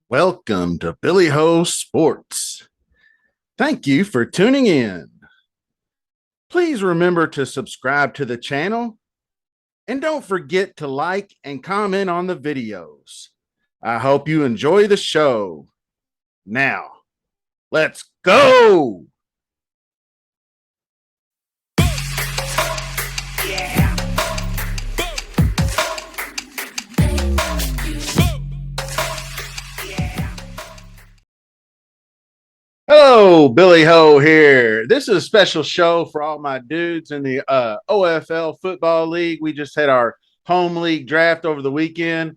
Welcome to Billy Ho Sports. Thank you for tuning in. Please remember to subscribe to the channel and don't forget to like and comment on the videos. I hope you enjoy the show. Now, let's go. Hello, Billy Ho here. This is a special show for all my dudes in the OFL Football League. We just had our home league draft over the weekend.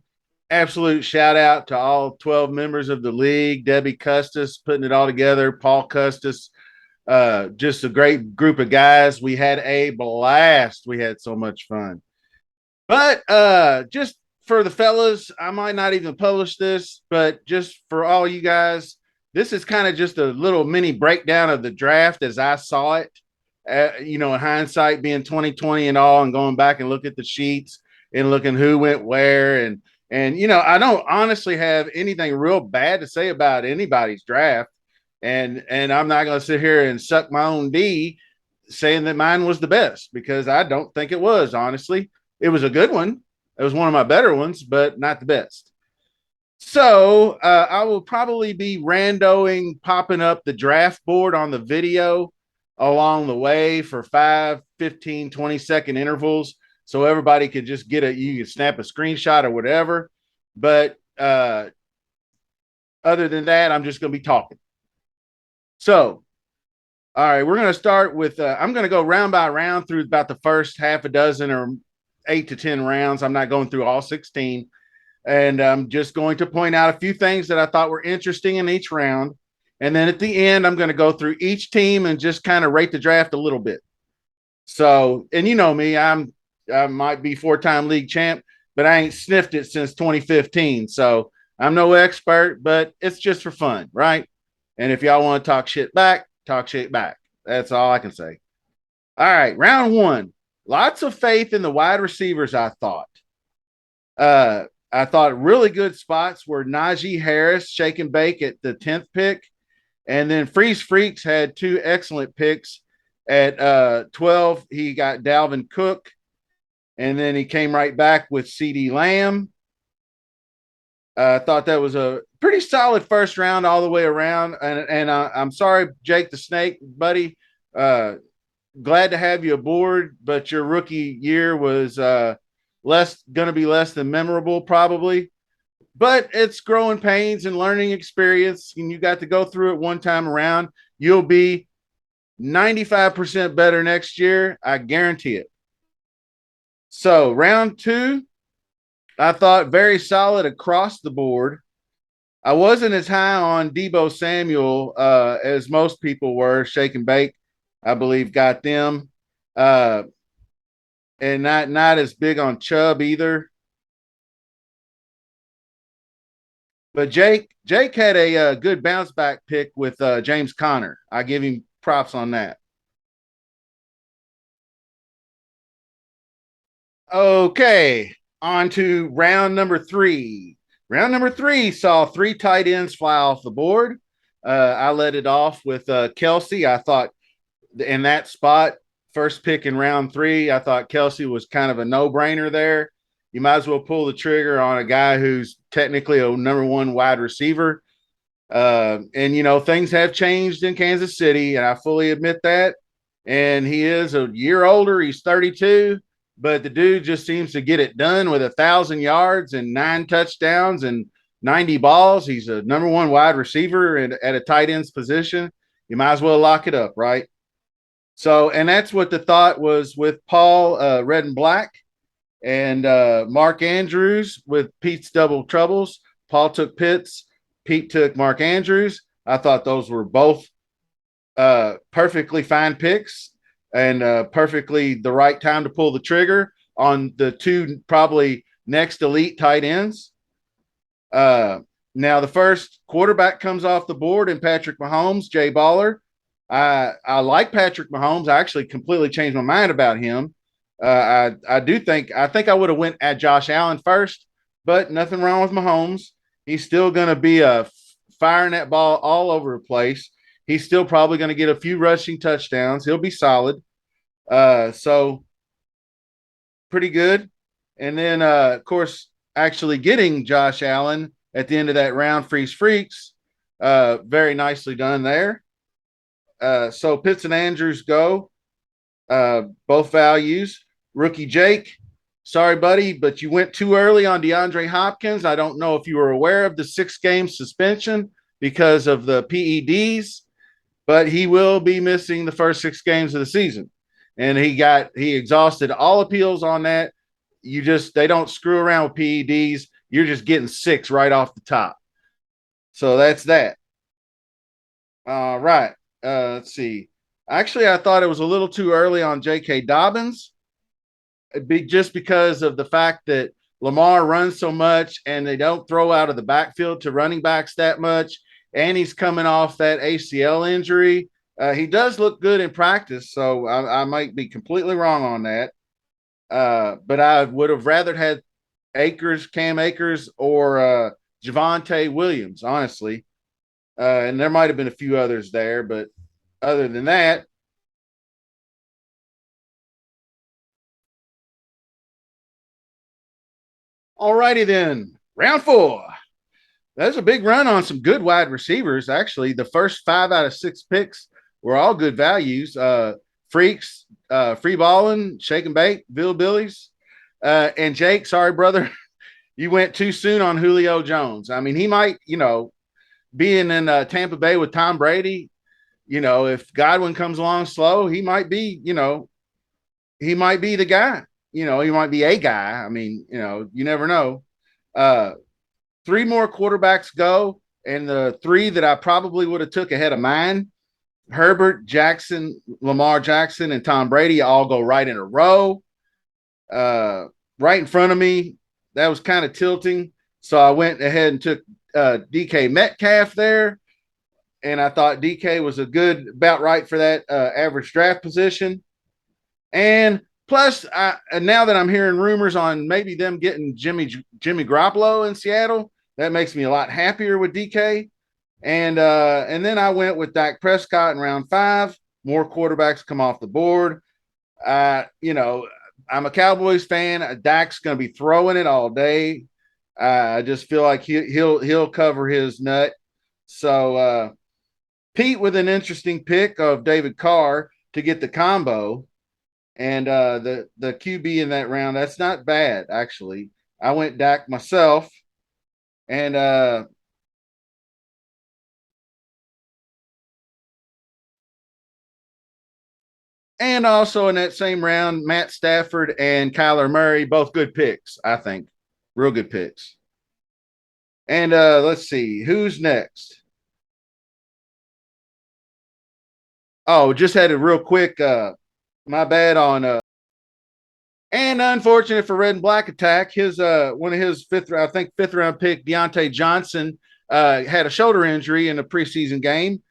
Absolute shout out to all 12 members of the league. Debbie Custis putting it all together. Paul Custis, just a great group of guys. We had a blast. We had so much fun. But just for the fellas, I might not even publish this, but just for all you guys, this is kind of just a little mini breakdown of the draft as I saw it. In hindsight, being 2020 and all, and going back and look at the sheets and looking who went where, and I don't honestly have anything real bad to say about anybody's draft, and I'm not going to sit here and suck my own D saying that mine was the best because I don't think it was. Honestly, it was a good one. It was one of my better ones, but not the best. So I will probably be randoing, popping up the draft board on the video along the way for 5, 15, 20-second intervals. So everybody could just you can snap a screenshot or whatever. But other than that, I'm just going to be talking. So, all right, we're going to start with, I'm going to go round by round through about the first half a dozen or 8 to 10 rounds. I'm not going through all 16. And I'm just going to point out a few things that I thought were interesting in each round. And then at the end, I'm going to go through each team and just kind of rate the draft a little bit. So, and you know me, I might be 4-time league champ, but I ain't sniffed it since 2015. So I'm no expert, but it's just for fun, right? And if y'all want to talk shit back, talk shit back. That's all I can say. All right, round one. Lots of faith in the wide receivers, I thought. I thought really good spots were Najee Harris, shake and bake at the 10th pick. And then Freeze Freaks had 2 excellent picks. At 12, he got Dalvin Cook. And then he came right back with CeeDee Lamb. I thought that was a pretty solid first round all the way around. And I'm sorry, Jake the Snake, buddy. Glad to have you aboard, but your rookie year was going to be less than memorable probably, but it's growing pains and learning experience, and you got to go through it one time around. You'll be 95% better next year, I guarantee it. So round 2, I thought very solid across the board. I wasn't as high on Deebo Samuel as most people were. Shake and bake, I believe, got them. And not as big on Chubb either. But Jake had a good bounce back pick with James Conner. I give him props on that. Okay, on to round number 3. Round number 3 saw 3 tight ends fly off the board. I led it off with Kelsey. I thought in that spot, first pick in round 3, I thought Kelsey was kind of a no-brainer there. You might as well pull the trigger on a guy who's technically a number 1 wide receiver. And things have changed in Kansas City, and I fully admit that. And he is a year older. He's 32, but the dude just seems to get it done with 1,000 yards and 9 touchdowns and 90 balls. He's a number 1 wide receiver at a tight end's position. You might as well lock it up, right? So, and that's what the thought was with Paul, Red and Black, and Mark Andrews with Pete's Double Troubles. Paul took Pitts. Pete took Mark Andrews. I thought those were both perfectly fine picks and perfectly the right time to pull the trigger on the 2 probably next elite tight ends. Now, the first quarterback comes off the board in Patrick Mahomes, Jay Baller. I like Patrick Mahomes. I actually completely changed my mind about him. I think I would have went at Josh Allen first, but nothing wrong with Mahomes. He's still going to be firing that ball all over the place. He's still probably going to get a few rushing touchdowns. He'll be solid. So pretty good. And then, of course, actually getting Josh Allen at the end of that round, Freeze Freaks, very nicely done there. So Pitts and Andrews go, both values. Rookie Jake, sorry, buddy, but you went too early on DeAndre Hopkins. I don't know if you were aware of the 6-game suspension because of the PEDs, but he will be missing the first 6 games of the season. And he exhausted all appeals on that. They don't screw around with PEDs. You're just getting 6 right off the top. So that's that. All right. Let's see. Actually, I thought it was a little too early on J.K. Dobbins, just because of the fact that Lamar runs so much and they don't throw out of the backfield to running backs that much. And he's coming off that ACL injury. He does look good in practice, so I might be completely wrong on that. But I would have rather had Cam Akers, or Javonte Williams, honestly. And there might have been a few others there, but other than that, all righty then. Round 4. That's a big run on some good wide receivers. Actually, the first 5 out of 6 picks were all good values. Freaks, free balling, shake and bake, Bill Billies. And Jake, sorry, brother, you went too soon on Julio Jones. I mean, he might, being in Tampa Bay with Tom Brady, if Godwin comes along slow, he might be, he might be the guy. He might be a guy. I mean, you never know. 3 more quarterbacks go, and the 3 that I probably would have took ahead of mine, Herbert, Jackson, Lamar Jackson, and Tom Brady, all go right in a row. Right in front of me, that was kind of tilting. So I went ahead and took DK Metcalf there. And I thought DK was about right for that average draft position. And plus, now that I'm hearing rumors on maybe them getting Jimmy Garoppolo in Seattle, that makes me a lot happier with DK. And then I went with Dak Prescott in round 5. More quarterbacks come off the board. I'm a Cowboys fan. Dak's going to be throwing it all day. I just feel like he'll cover his nut. So Pete with an interesting pick of David Carr to get the combo, and the QB in that round, that's not bad actually. I went Dak myself, and also in that same round, Matt Stafford and Kyler Murray, both good picks, I think. Real good picks. And let's see, who's next? Oh, just had a real quick, my bad on, and unfortunate for Red and Black Attack, his one of his fifth round pick, Deontay Johnson, had a shoulder injury in a preseason game.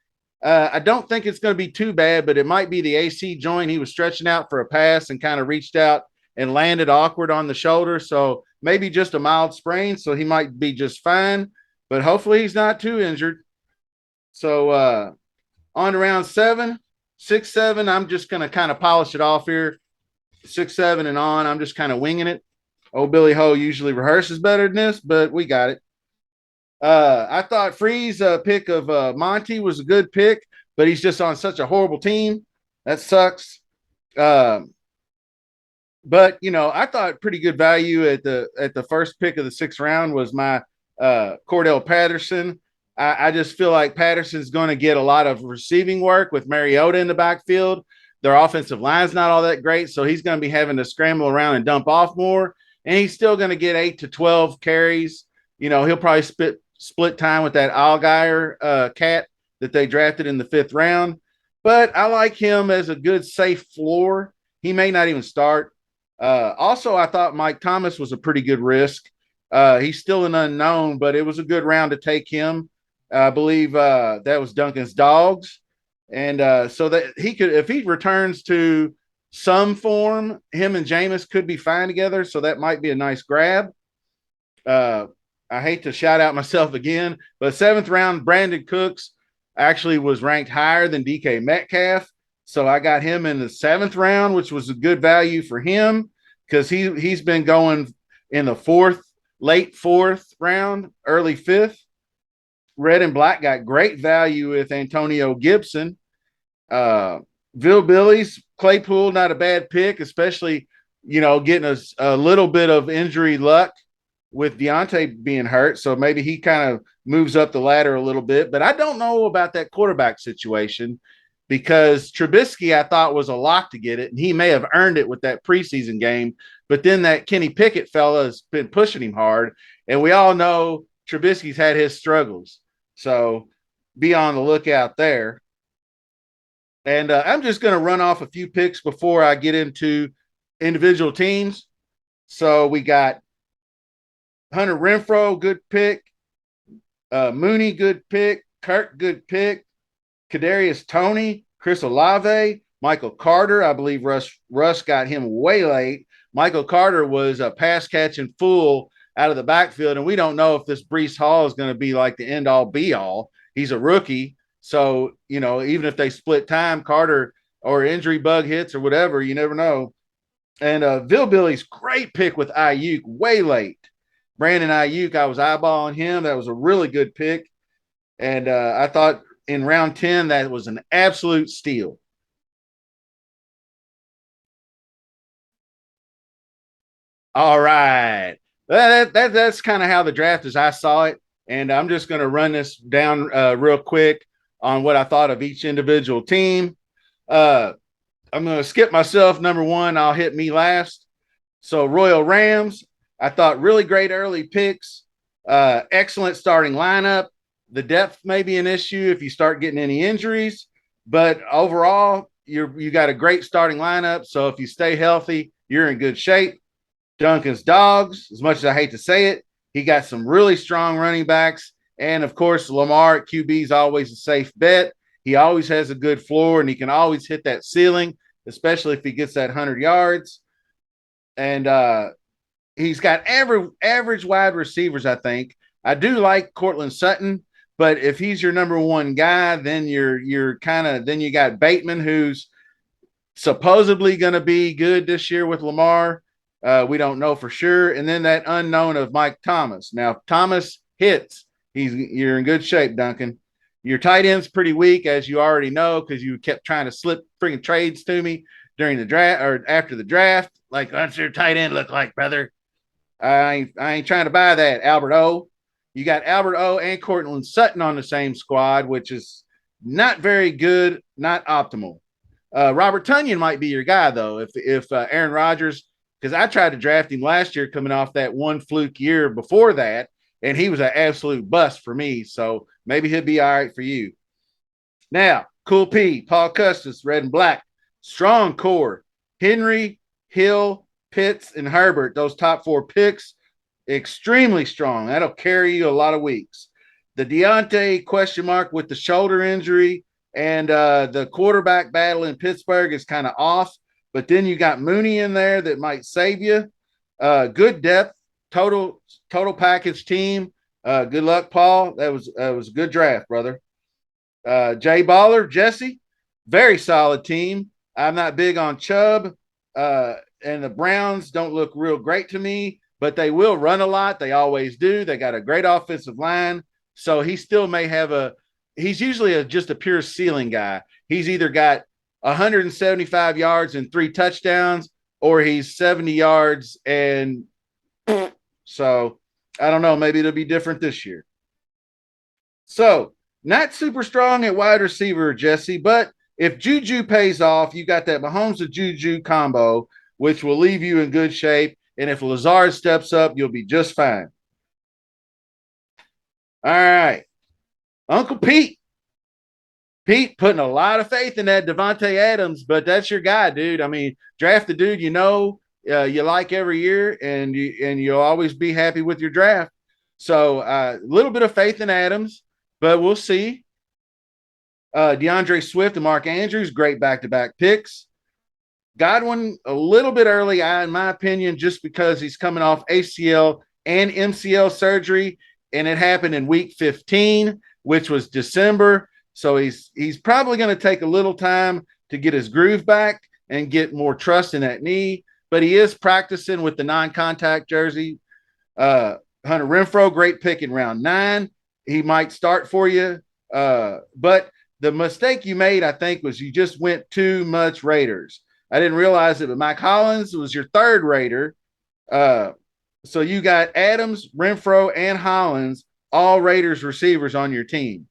I don't think it's going to be too bad, but it might be the AC joint. He was stretching out for a pass and kind of reached out and landed awkward on the shoulder. So maybe just a mild sprain. So he might be just fine, but hopefully he's not too injured. So on to round 7, 6, 7. I'm just going to kind of polish it off here. 6, 7 and on. I'm just kind of winging it. Old Billy Ho usually rehearses better than this, but we got it. I thought Free's pick of Monty was a good pick, but he's just on such a horrible team. That sucks. But I thought pretty good value at the first pick of the 6th round was my Cordell Patterson. I just feel like Patterson's going to get a lot of receiving work with Mariota in the backfield. Their offensive line's not all that great, so he's going to be having to scramble around and dump off more. And he's still going to get 8 to 12 carries. He'll probably split time with that Allgeier cat that they drafted in the 5th round. But I like him as a good, safe floor. He may not even start. Also, I thought Mike Thomas was a pretty good risk. He's still an unknown, but it was a good round to take him. I believe that was Duncan's Dogs. And so that he could, if he returns to some form, him and Jameis could be fine together. So that might be a nice grab. I hate to shout out myself again, but seventh round, Brandon Cooks actually was ranked higher than DK Metcalf. So I got him in the seventh round, which was a good value for him because he's been going in the fourth, late fourth round, early fifth. Red and black got great value with Antonio Gibson. Uh, Bill Billy's Claypool, not a bad pick, especially, getting a little bit of injury luck with Deontay being hurt. So maybe he kind of moves up the ladder a little bit. But I don't know about that quarterback situation because Trubisky, I thought, was a lock to get it. And he may have earned it with that preseason game. But then that Kenny Pickett fella has been pushing him hard. And we all know Trubisky's had his struggles. So be on the lookout there. And I'm just going to run off a few picks before I get into individual teams. So we got Hunter Renfrow, good pick. Mooney, good pick. Kirk, good pick. Kadarius Toney, Chris Olave, Michael Carter. I believe Russ got him way late. Michael Carter was a pass catching fool out of the backfield, and we don't know if this Breece Hall is going to be like the end all be all. He's a rookie, so even if they split time, Carter or injury bug hits or whatever, you never know. And Billy's great pick with Ayuk way late. Brandon Ayuk, I was eyeballing him. That was a really good pick. And I thought in round 10, that was an absolute steal. All right. That's kind of how the draft as I saw it. And I'm just going to run this down real quick on what I thought of each individual team. I'm going to skip myself. Number one, I'll hit me last. So Royal Rams, I thought really great early picks, excellent starting lineup. The depth may be an issue if you start getting any injuries, but overall, you got a great starting lineup. So if you stay healthy, you're in good shape. Duncan's Dogs, as much as I hate to say it, he got some really strong running backs. And of course, Lamar at QB is always a safe bet. He always has a good floor and he can always hit that ceiling, especially if he gets that 100 yards. And he's got average wide receivers, I think. I do like Cortland Sutton, but if he's your number one guy, then then you got Bateman, who's supposedly going to be good this year with Lamar. We don't know for sure. And then that unknown of Mike Thomas. Now, if Thomas hits, you're in good shape, Duncan. Your tight end's pretty weak, as you already know, because you kept trying to slip freaking trades to me during the draft or after the draft. Like, what's your tight end look like, brother? I ain't trying to buy that, Albert O. You got Albert O and Cortland Sutton on the same squad, which is not very good, not optimal. Robert Tonyan might be your guy, though, if Aaron Rodgers, because I tried to draft him last year coming off that one fluke year before that, and he was an absolute bust for me. So maybe he'll be all right for you. Now, Cool P, Paul Custis, red and black, strong core, Henry, Hill, Pitts, and Herbert. Those top four picks, extremely strong. That'll carry you a lot of weeks. The Deontay question mark with the shoulder injury and the quarterback battle in Pittsburgh is kind of off. But then you got Mooney in there that might save you. Good depth, total package team. Good luck, Paul. That was a good draft, brother. Jay Baller, Jesse, very solid team. I'm not big on Chubb, and the Browns don't look real great to me, but they will run a lot. They always do. They got a great offensive line, so he still may have he's usually just a pure ceiling guy. He's either got 175 yards and 3 touchdowns, or he's 70 yards and so I don't know. Maybe it'll be different this year. So not super strong at wide receiver, Jesse, but if Juju pays off, you got that Mahomes to Juju combo, which will leave you in good shape. And if Lazard steps up, you'll be just fine. All right. Uncle Pete. Pete putting a lot of faith in that Devontae Adams, but that's your guy, dude. I mean, draft the dude you like every year, and you'll always be happy with your draft. So a little bit of faith in Adams, but we'll see. DeAndre Swift and Mark Andrews, great back-to-back picks. Godwin, a little bit early, in my opinion, just because he's coming off ACL and MCL surgery, and it happened in week 15, which was December. So he's probably going to take a little time to get his groove back and get more trust in that knee. But he is practicing with the non-contact jersey. Hunter Renfrow, great pick in round 9. He might start for you. But the mistake you made, I think, was you just went too much Raiders. I didn't realize it, but Mike Hollins was your third Raider. So you got Adams, Renfrow, and Hollins, all Raiders receivers on your team.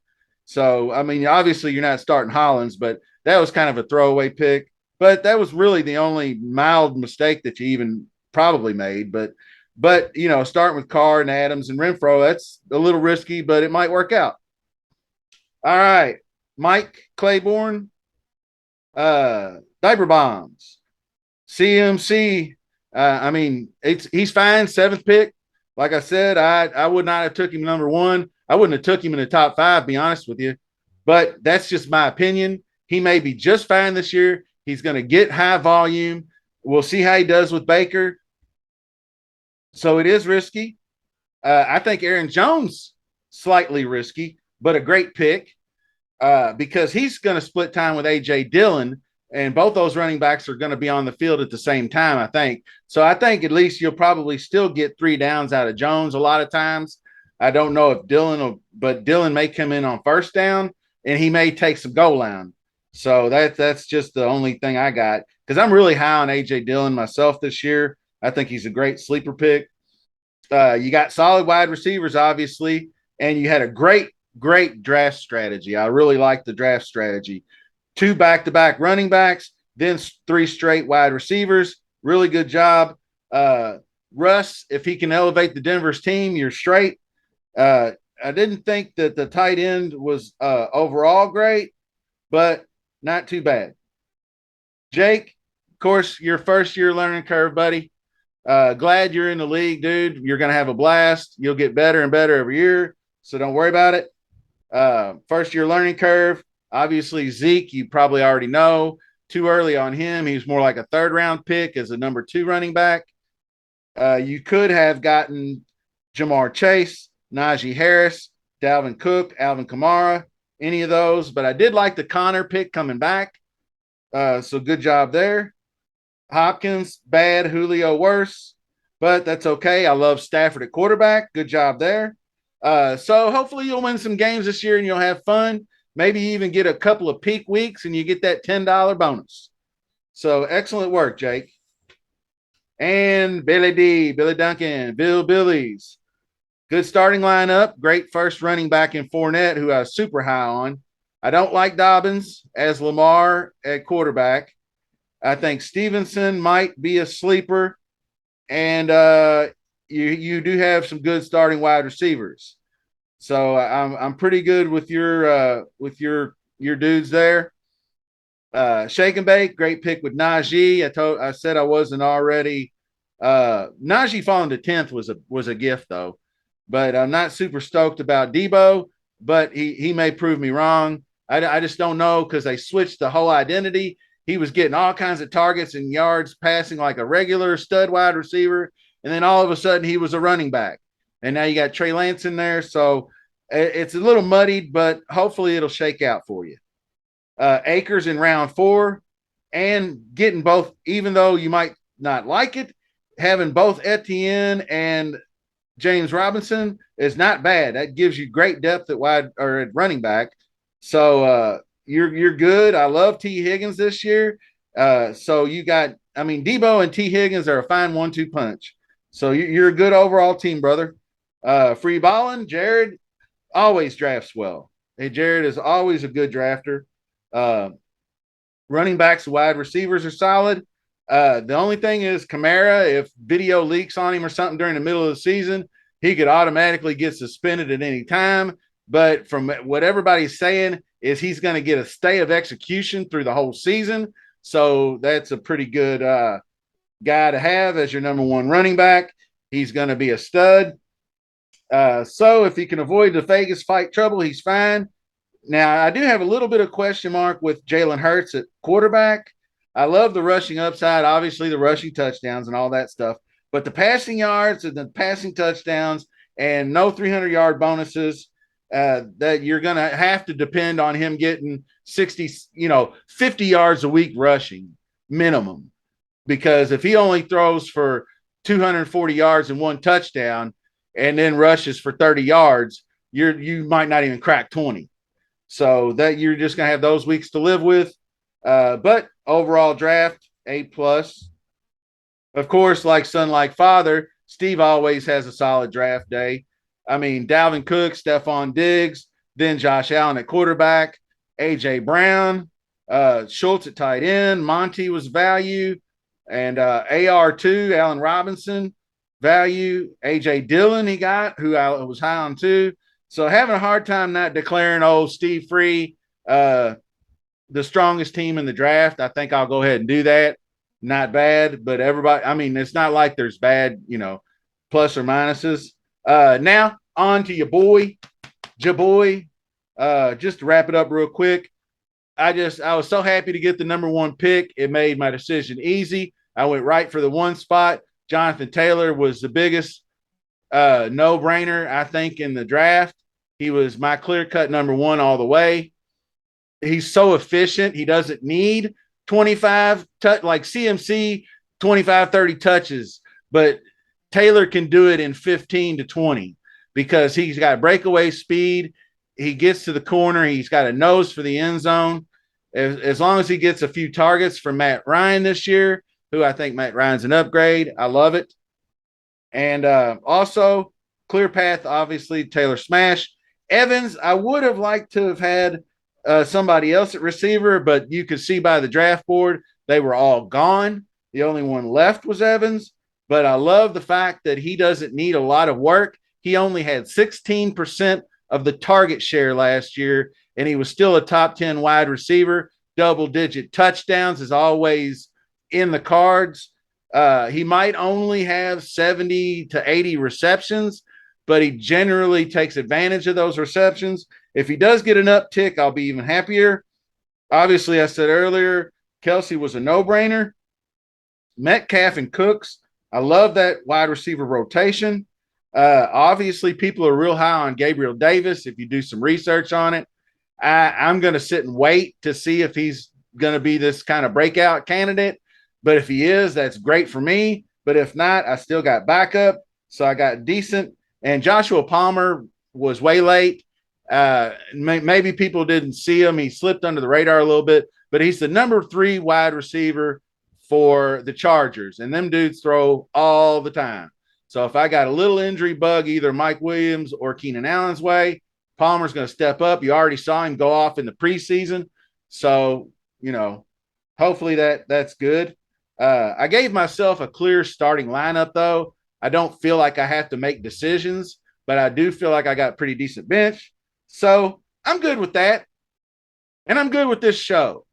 So, I mean, obviously you're not starting Hollins, but that was kind of a throwaway pick. But that was really the only mild mistake that you even probably made. But you know, starting with Carr and Adams and Renfrow, that's a little risky, but it might work out. All right, Mike Claiborne, diaper bombs, CMC. I mean, he's fine. 7th pick. Like I said, I would not have took him number 1. I wouldn't have took him in the top 5, be honest with you. But that's just my opinion. He may be just fine this year. He's going to get high volume. We'll see how he does with Baker. So it is risky. I think Aaron Jones slightly risky, but a great pick because he's going to split time with A.J. Dillon, and both those running backs are going to be on the field at the same time, I think. So I think at least you'll probably still get 3 downs out of Jones a lot of times. I don't know if but Dillon may come in on first down, and he may take some goal line. So that's just the only thing I got because I'm really high on A.J. Dillon myself this year. I think he's a great sleeper pick. You got solid wide receivers, obviously, and you had a great draft strategy. I really like the draft strategy. 2 back-to-back running backs, then 3 straight wide receivers. Really good job. Russ, if he can elevate the Denver's team, you're straight. I didn't think that the tight end was overall great, but not too bad. Jake, of course, your first year learning curve, buddy. Glad you're in the league, dude. You're going to have a blast. You'll get better and better every year, so don't worry about it. First year learning curve. Obviously, Zeke, you probably already know. Too early on him. He was more like a 3rd-round pick as a number 2 running back. You could have gotten Jamar Chase, Najee Harris, Dalvin Cook, Alvin Kamara, any of those. But I did like the Connor pick coming back. So good job there. Hopkins, bad. Julio, worse. But that's okay. I love Stafford at quarterback. Good job there. So hopefully you'll win some games this year and you'll have fun. Maybe even get a couple of peak weeks and you get that $10 bonus. So excellent work, Jake. And Billy Duncan, Billy's. Good starting lineup. Great first running back in Fournette, who I was super high on. I don't like Dobbins as Lamar at quarterback. I think Stevenson might be a sleeper. And you do have some good starting wide receivers. So I'm pretty good with your dudes there. Shake and Bake, great pick with Najee. I said I wasn't already. Najee falling to 10th was a gift though, but I'm not super stoked about Debo. But he may prove me wrong. I just don't know because they switched the whole identity. He was getting all kinds of targets and yards passing like a regular stud wide receiver, and then all of a sudden he was a running back. And now you got Trey Lance in there. So it's a little muddied, but hopefully it'll shake out for you. Akers in round 4 and getting both, even though you might not like it, having both Etienne and James Robinson is not bad. That gives you great depth at wide or at running back. So you're good. I love T. Higgins this year. So you got, I mean, Debo and T. Higgins are a fine 1-2 punch. So you're a good overall team, brother. Free balling, Jared always drafts well. Hey, Jared is always a good drafter. Running backs, wide receivers are solid. The only thing is Kamara, if video leaks on him or something during the middle of the season, he could automatically get suspended at any time. But from what everybody's saying is he's going to get a stay of execution through the whole season. So that's a pretty good guy to have as your number 1 running back. He's going to be a stud. So if he can avoid the Vegas fight trouble, he's fine. Now, I do have a little bit of question mark with Jalen Hurts at quarterback. I love the rushing upside, obviously the rushing touchdowns and all that stuff. But the passing yards and the passing touchdowns and no 300-yard bonuses, that you're going to have to depend on him getting 60, 50 yards a week rushing minimum. Because if he only throws for 240 yards and one touchdown and then rushes for 30 yards, you might not even crack 20. So that you're just going to have those weeks to live with. But overall draft, A+. Of course, like son, like father, Steve always has a solid draft day. I mean, Dalvin Cook, Stephon Diggs, then Josh Allen at quarterback, A.J. Brown, Schultz at tight end, Monty was value, and AR2, Allen Robinson, value, A.J. Dillon he got, who I was high on too. So having a hard time not declaring old Steve Free the strongest team in the draft. I think I'll go ahead and do that. Not bad, but everybody, I mean, it's not like there's bad, plus or minuses. Now on to your boy, Jaboy. Just to wrap it up real quick. I was so happy to get the number one pick. It made my decision easy. I went right for the one spot. Jonathan Taylor was the biggest no-brainer, I think, in the draft. He was my clear-cut number one all the way. He's so efficient. He doesn't need 25 like CMC 25 30 touches, but Taylor can do it in 15 to 20 because he's got breakaway speed. He gets to the corner. He's got a nose for the end zone. As long as he gets a few targets from Matt Ryan this year, who I think Matt Ryan's an upgrade. I love it. And also clear path, obviously, Taylor smash. Evans, I would have liked to have had somebody else at receiver, but you could see by the draft board, they were all gone. The only one left was Evans. But I love the fact that he doesn't need a lot of work. He only had 16% of the target share last year, and he was still a top 10 wide receiver. Double-digit touchdowns is always in the cards. He might only have 70 to 80 receptions, but he generally takes advantage of those receptions. If he does get an uptick, I'll be even happier. Obviously, I said earlier, Kelsey was a no-brainer. Metcalf and Cooks, I love that wide receiver rotation. Obviously, people are real high on Gabriel Davis. If you do some research on it, I'm going to sit and wait to see if he's going to be this kind of breakout candidate. But if he is, that's great for me. But if not, I still got backup. So I got decent. And Joshua Palmer was way late. Maybe people didn't see him. He slipped under the radar a little bit, but he's the number 3 wide receiver for the Chargers. And them dudes throw all the time. So if I got a little injury bug, either Mike Williams or Keenan Allen's way, Palmer's going to step up. You already saw him go off in the preseason. So, hopefully that's good. I gave myself a clear starting lineup, though. I don't feel like I have to make decisions, but I do feel like I got pretty decent bench. So I'm good with that. And I'm good with this show.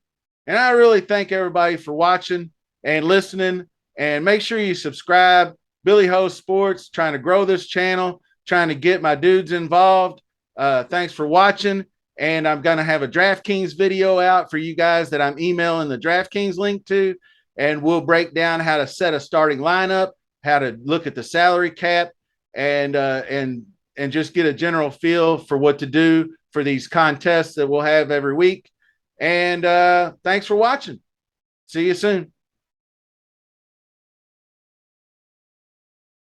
And I really thank everybody for watching and listening. And make sure you subscribe. Billy Ho Sports, trying to grow this channel, trying to get my dudes involved. Thanks for watching. And I'm going to have a DraftKings video out for you guys that I'm emailing the DraftKings link to. And we'll break down how to set a starting lineup, how to look at the salary cap, and just get a general feel for what to do for these contests that we'll have every week. And thanks for watching. See you soon.